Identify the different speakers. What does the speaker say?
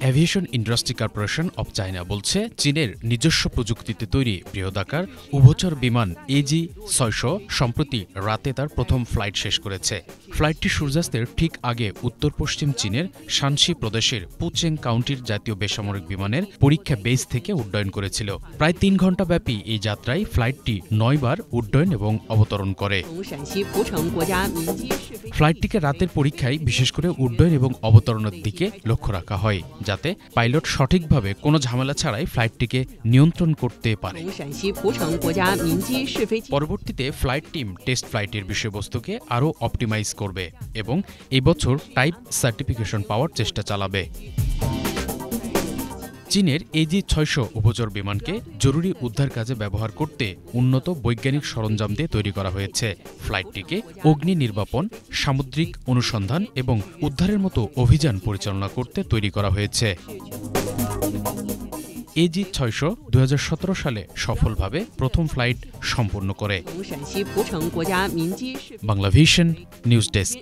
Speaker 1: Aviation industry corporation of China বলছে, চীনের নিজস্ব প্রযুক্তিতে তৈরি বৃহদাকার উভচর বিমান AG-600 সম্প্রতি রাতে তার প্রথম ফ্লাইট শেষ করেছে। ফ্লাইটটি সূর্যাস্তের ঠিক আগে উত্তর পশ্চিম চীনের শানসি প্রদেশের পুচেং কাউন্টির জাতীয় বেসামরিক বিমানের পরীক্ষা বেস থেকে উড্ডয়ন করেছিল। প্রায় 3 ঘণ্টা ব্যাপী এই যাত্রায় ফ্লাইটটি 9 বার উড্ডয়ন এবং অবতরণ করে। ফ্লাইটটিকে রাতের পরীক্ষায় বিশেষ করে উড্ডয়ন এবং অবতরণের দিকে লক্ষ্য রাখা হয়, যাতে পাইলট সঠিকভাবে কোনো ঝামেলা ছাড়াই ফ্লাইটটিকে নিয়ন্ত্রণ করতে পারে। পরবর্তীতে ফ্লাইট টিম টেস্ট ফ্লাইটের বিষয়বস্তুকে আরও অপটিমাইজ করবে এবং এই বছর টাইপ সার্টিফিকেশন পাওয়ার চেষ্টা চালাবে। চীনের AG-600 উভচর বিমানকে জরুরি উদ্ধার কাজে ব্যবহার করতে উন্নত বৈজ্ঞানিক সরঞ্জাম দিয়ে তৈরি করা হয়েছে। ফ্লাইটটিকে অগ্নি নির্বাপন, সামুদ্রিক অনুসন্ধান এবং উদ্ধারের মতো অভিযান পরিচালনা করতে তৈরি করা হয়েছে। AG-600 2017 সালে সফলভাবে প্রথম ফ্লাইট সম্পন্ন করে। Banglavision news desk.